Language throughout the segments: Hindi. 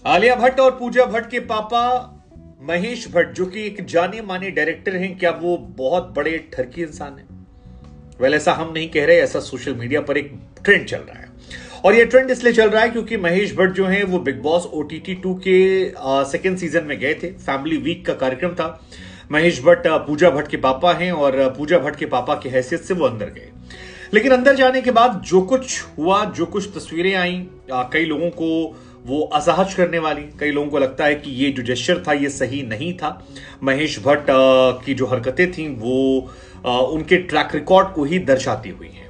आलिया भट्ट और पूजा भट्ट के पापा महेश भट्ट, जो कि एक जाने माने डायरेक्टर हैं, क्या वो बहुत बड़े ठरकी इंसान हैं? वेल, ऐसा हम नहीं कह रहे, ऐसा सोशल मीडिया पर एक ट्रेंड चल रहा है। और ये ट्रेंड इसलिए चल रहा है क्योंकि महेश भट्ट जो हैं वो बिग बॉस OTT 2 के सेकेंड सीजन में गए थे। फैमिली वीक का कार्यक्रम था। महेश भट्ट पूजा भट्ट के पापा हैं और पूजा भट्ट के पापा की हैसियत से वो अंदर गए। लेकिन अंदर जाने के बाद जो कुछ हुआ, जो कुछ तस्वीरें आई, कई लोगों को वो असहज करने वाली, कई लोगों को लगता है कि ये जो जेस्चर था ये सही नहीं था। महेश भट्ट की जो हरकतें थी वो उनके ट्रैक रिकॉर्ड को ही दर्शाती हुई हैं।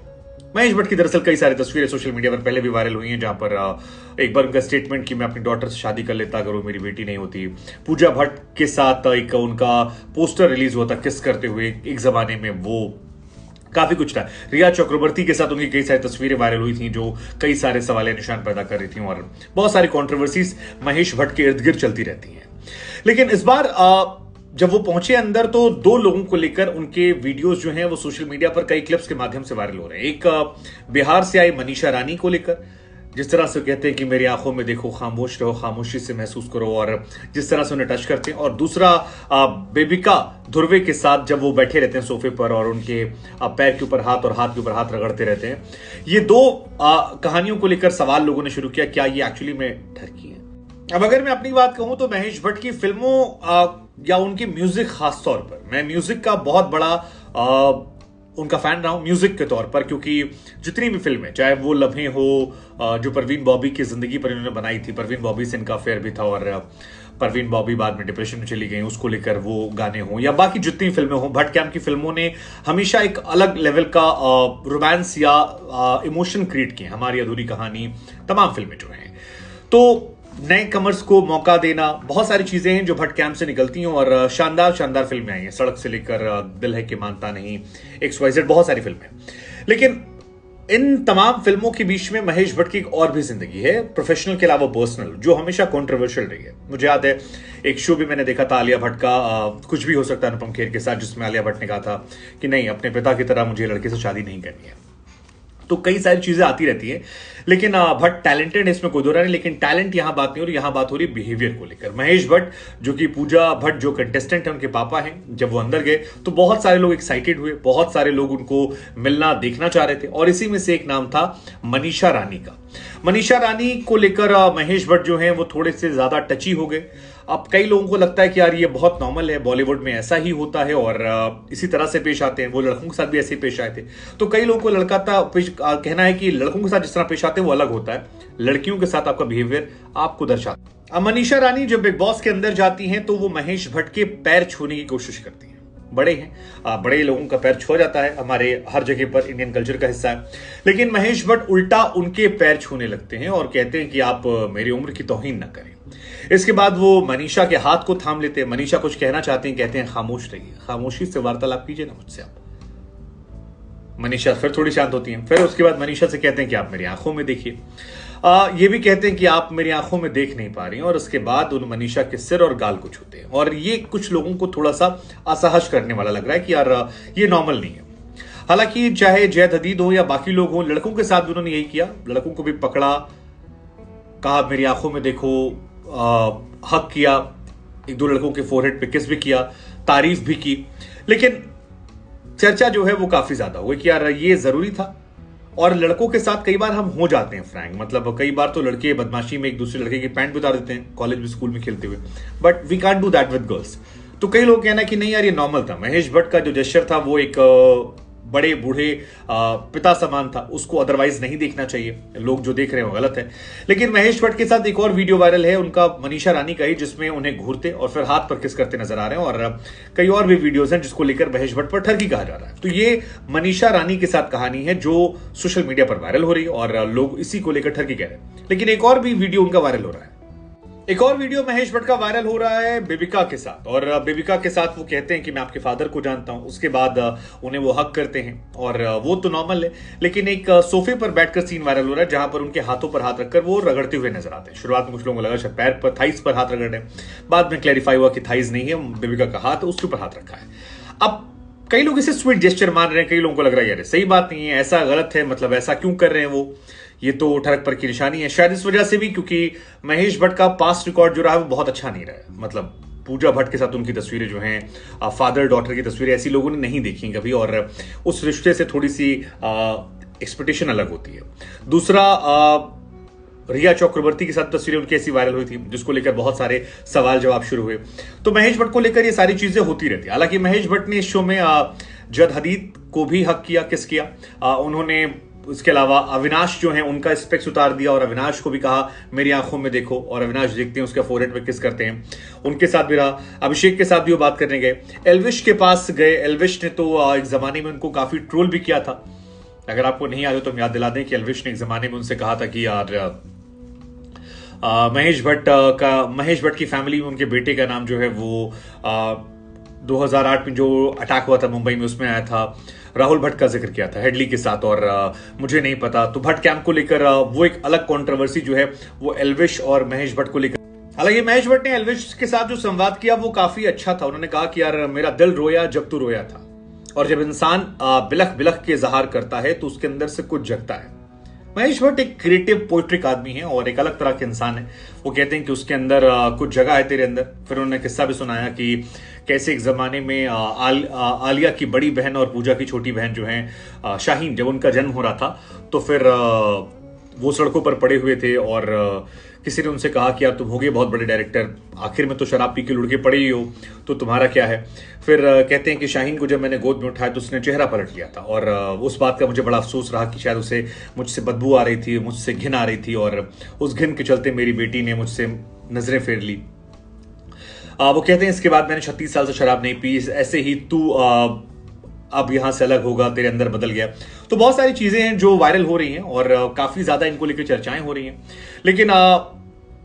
महेश भट्ट की दरअसल कई सारी तस्वीरें सोशल मीडिया पर पहले भी वायरल हुई हैं, जहां पर एक बार उनका स्टेटमेंट कि मैं अपनी डॉटर से शादी कर लेता अगर वो मेरी बेटी नहीं होती। पूजा भट्ट के साथ एक उनका पोस्टर रिलीज हुआ था किस करते हुए, एक जमाने में वो काफी कुछ था। रिया चक्रवर्ती के साथ उनकी कई सारी तस्वीरें वायरल हुई थी जो कई सारे सवालिया निशान पैदा कर रही थी और बहुत सारी कंट्रोवर्सीज महेश भट्ट के इर्द गिर्द चलती रहती हैं। लेकिन इस बार जब वो पहुंचे अंदर तो दो लोगों को लेकर उनके वीडियोस जो हैं वो सोशल मीडिया पर कई क्लिप्स के माध्यम से वायरल हो रहे हैं। एक बिहार से आई मनीषा रानी को लेकर, जिस तरह से कहते हैं कि मेरी आंखों में देखो, खामोश रहो, खामोशी से महसूस करो, और जिस तरह से उन्हें टच करते हैं। और दूसरा बेबिका धुर्वे के साथ जब वो बैठे रहते हैं सोफे पर और उनके पैर के ऊपर हाथ और हाथ के ऊपर हाथ रगड़ते रहते हैं। ये दो कहानियों को लेकर सवाल लोगों ने शुरू किया, क्या ये एक्चुअली में ठरकी है? अब अगर मैं अपनी बात कहूं तो महेश भट्ट की फिल्मों या उनके म्यूजिक, खास तौर पर मैं म्यूजिक का बहुत बड़ा उनका फैन रहा हूं म्यूजिक के तौर पर, क्योंकि जितनी भी फिल्में, चाहे वो लम्हे हो जो परवीन बॉबी की जिंदगी पर इन्होंने बनाई थी, परवीन बॉबी से इनका अफेयर भी था और परवीन बॉबी बाद में डिप्रेशन में चली गई, उसको लेकर वो गाने हों या बाकी जितनी फिल्में हों, भट्ट कैंप की फिल्मों ने हमेशा एक अलग लेवल का रोमांस या इमोशन क्रिएट किए। हमारी अधूरी कहानी, तमाम फिल्में जो हैं, तो नए कमर्स को मौका देना, बहुत सारी चीजें हैं जो भट्ट कैंप से निकलती हैं और शानदार शानदार फिल्में आई हैं। सड़क से लेकर दिल है कि मानता नहीं, XYZ, बहुत सारी फिल्में। लेकिन इन तमाम फिल्मों के बीच में महेश भट्ट की एक और भी जिंदगी है, प्रोफेशनल के अलावा पर्सनल, जो हमेशा कंट्रोवर्शियल रही है। मुझे याद है एक शो भी मैंने देखा था आलिया भट्ट का, कुछ भी हो सकता है, अनुपम खेर के साथ, जिसमें आलिया भट्ट ने कहा था कि नहीं, अपने पिता की तरह मुझे लड़के से शादी नहीं करनी है। तो कई सारी चीजें आती रहती है। लेकिन भट्ट टैलेंटेड है, इसमें कोई दो राय नहीं, लेकिन टैलेंट यहां बात नहीं हो रही, यहां बात हो रही बिहेवियर को लेकर। महेश भट्ट, जो कि पूजा भट्ट जो कंटेस्टेंट है उनके पापा हैं, जब वो अंदर गए तो बहुत सारे लोग एक्साइटेड हुए, बहुत सारे लोग उनको मिलना देखना चाह रहे थे और इसी में से एक नाम था मनीषा रानी का। मनीषा रानी को लेकर महेश भट्ट जो है वो थोड़े से ज्यादा टची हो गए। अब कई लोगों को लगता है कि यार ये बहुत नॉर्मल है, बॉलीवुड में ऐसा ही होता है और इसी तरह से पेश आते हैं, वो लड़कों के साथ भी ऐसे ही पेश आए थे। तो कई लोगों को कहना है कि लड़कों के साथ जिस तरह पेश आते हैं वो अलग होता है, लड़कियों के साथ आपका बिहेवियर आपको दर्शाता है। अब मनीषा रानी जब बिग बॉस के अंदर जाती हैं तो वो महेश भट्ट के पैर छूने की कोशिश करती हैं। बड़े हैं, बड़े लोगों का पैर छू जाता है, हमारे हर जगह पर इंडियन कल्चर का हिस्सा है। लेकिन महेश भट्ट उल्टा उनके पैर छूने लगते हैं और कहते हैं कि आप मेरी उम्र की तौहीन ना करें। इसके बाद वो मनीषा के हाथ को थाम लेते हैं। मनीषा कुछ कहना चाहते हैं, कहते हैं खामोश रहिए, खामोशी से वार्तालाप कीजिए ना मुझसे आप। मनीषा फिर थोड़ी शांत होती हैं। फिर उसके बाद मनीषा से कहते हैं कि आप मेरी आंखों में देखिए। ये भी कहते हैं कि आप मेरी आंखों में देख नहीं पा रही हैं, और उसके बाद उन मनीषा के सिर और गाल को छूते हैं। और ये कुछ लोगों को थोड़ा सा असहज करने वाला लग रहा है कि यार ये नॉर्मल नहीं है। हालांकि चाहे जैद हदीद हो या बाकी लोग हों, लड़कों के साथ भी उन्होंने यही किया, लड़कों को भी पकड़ा, कहा मेरी आंखों में देखो, हक किया, एक दो लड़कों के फोरहेड पे किस भी किया, तारीफ भी की। लेकिन चर्चा जो है वो काफी ज्यादा हुई कि यार ये जरूरी था। और लड़कों के साथ कई बार हम हो जाते हैं फ्रैंक, मतलब कई बार तो लड़के बदमाशी में एक दूसरे लड़के की पैंट भी उतार देते हैं कॉलेज में, स्कूल में खेलते हुए, but we can't do that with girls. तो कई लोग कहना कि नहीं यार ये नॉर्मल था, महेश भट्ट का जो जेस्चर था वो एक बड़े बूढ़े पिता समान था, उसको अदरवाइज नहीं देखना चाहिए, लोग जो देख रहे हैं वो गलत है। लेकिन महेश भट्ट के साथ एक और वीडियो वायरल है उनका, मनीषा रानी का ही, जिसमें उन्हें घूरते और फिर हाथ पर किस करते नजर आ रहे हैं। और कई और भी वीडियोस हैं जिसको लेकर महेश भट्ट पर ठरकी कहा जा रहा है। तो ये मनीषा रानी के साथ कहानी है जो सोशल मीडिया पर वायरल हो रही है और लोग इसी को लेकर ठरकी कह रहे हैं। लेकिन एक और भी वीडियो उनका वायरल हो रहा है, एक और वीडियो महेश भट्ट का वायरल हो रहा है बेबिका के साथ। और बेबिका के साथ वो कहते हैं कि मैं आपके फादर को जानता हूं। उसके बाद उन्हें वो हक करते हैं और वो तो नॉर्मल है। लेकिन एक सोफे पर बैठकर सीन वायरल हो रहा है जहां पर उनके हाथों पर हाथ रखकर वो रगड़ते हुए नजर आते हैं। शुरुआत में कुछ लोगों को लगा शायद पैर पर, थाइस पर हाथ रगड़ रहे हैं, बाद में क्लैरिफाई हुआ कि थाइस नहीं है, बेबिका का हाथ, उसके ऊपर हाथ रखा है। अब कई लोग इसे स्वीट जेस्चर मान रहे हैं, कई लोगों को लग रहा है यार सही बात नहीं है, ऐसा गलत है, मतलब ऐसा क्यों कर रहे हैं वो, ये तो ठरकपन की निशानी है, शायद इस वजह से भी क्योंकि महेश भट्ट का पास्ट रिकॉर्ड जो रहा है वो बहुत अच्छा नहीं रहा है। मतलब पूजा भट्ट के साथ उनकी तस्वीरें जो हैं, फादर डॉटर की तस्वीरें ऐसी लोगों ने नहीं देखी कभी, और उस रिश्ते से थोड़ी सी एक्सपेक्टेशन अलग होती है। दूसरा, रिया चक्रवर्ती के साथ तस्वीरें उनकी ऐसी वायरल हुई थी जिसको लेकर बहुत सारे सवाल जवाब शुरू हुए। तो महेश भट्ट को लेकर ये सारी चीजें होती रहती है। हालांकि महेश भट्ट ने इस शो में जद हदीद को भी हक किया, किस किया, उन्होंने उसके अलावा अविनाश जो है उनका स्पेक्स उतार दिया और अविनाश को भी कहा मेरी आंखों में देखो, और अविनाश देखते हैं उसके फोरहेड पे किस करते हैं, उनके साथ भी रहा। अभिषेक के साथ भी वो बात करने गए, एल्विश के पास गए। एल्विश ने तो एक जमाने में उनको काफी ट्रोल भी किया था। अगर आपको नहीं याद हो तो हम याद दिला दें कि एल्विश ने एक जमाने में उनसे कहा था कि यार महेश भट्ट की फैमिली में उनके बेटे का नाम जो है वो 2008 में जो अटैक हुआ था मुंबई में उसमें आया था, राहुल भट्ट का जिक्र किया था हेडली के साथ, और मुझे नहीं पता। तो भट्ट कैंप को लेकर वो एक अलग कंट्रोवर्सी जो है वो एल्विश और महेश भट्ट को लेकर। हालांकि महेश भट्ट ने एल्विश के साथ जो संवाद किया वो काफी अच्छा था। उन्होंने कहा कि यार मेरा दिल रोया जब तू रोया था, और जब इंसान बिलख बिलख के इजहार करता है तो उसके अंदर से कुछ जगता है। महेश भट्ट एक क्रिएटिव पोइट्रिक आदमी है और एक अलग तरह के इंसान है। वो कहते हैं कि उसके अंदर कुछ जगह है तेरे अंदर। फिर उन्होंने किस्सा भी सुनाया कि कैसे एक जमाने में आलिया की बड़ी बहन और पूजा की छोटी बहन जो है शाहीन, जब उनका जन्म हो रहा था तो फिर वो सड़कों पर पड़े हुए थे और किसी ने उनसे कहा कि यार तुम हो गए बहुत बड़े डायरेक्टर, आखिर में तो शराब पी के लुढ़के पड़े ही हो, तो तुम्हारा क्या है। फिर कहते हैं कि शाहीन को जब मैंने गोद में उठाया तो उसने चेहरा पलट लिया था, और उस बात का मुझे बड़ा अफसोस रहा कि शायद उसे मुझसे बदबू आ रही थी, मुझसे घिन आ रही थी, और उस घिन के चलते मेरी बेटी ने मुझसे नजरें फेर ली। वो कहते हैं इसके बाद मैंने 36 साल से शराब नहीं पी, ऐसे ही तू अब यहां से अलग होगा, तेरे अंदर बदल गया। तो बहुत सारी चीजें हैं जो वायरल हो रही हैं और काफी ज्यादा इनको लेकर चर्चाएं हो रही हैं। लेकिन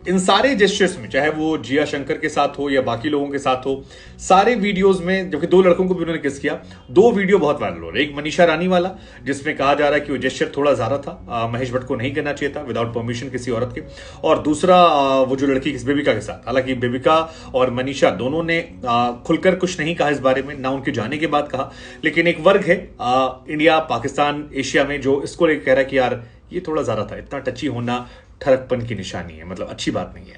इन सारे जेस्चर्स में, चाहे वो जिया शंकर के साथ हो या बाकी लोगों के साथ हो, सारे वीडियोस में, जबकि 2 लड़कों को भी उन्होंने किस किया, 2 वीडियो बहुत वायरल हो रहे हैं। एक मनीषा रानी वाला जिसमें कहा जा रहा है कि वो जेस्चर थोड़ा ज्यादा था, महेश भट्ट को नहीं करना चाहिए था विदाउट परमिशन किसी औरत के, और दूसरा वो जो लड़की बेबिका के साथ। हालांकि बेबिका और मनीषा दोनों ने खुलकर कुछ नहीं कहा इस बारे में, ना उनके जाने के बाद कहा, लेकिन एक वर्ग है इंडिया, पाकिस्तान, एशिया में जो इसको लेकर कह रहा है कि यार ये थोड़ा ज्यादा था, इतना टची होना ठरकपन की निशानी है, मतलब अच्छी बात नहीं है।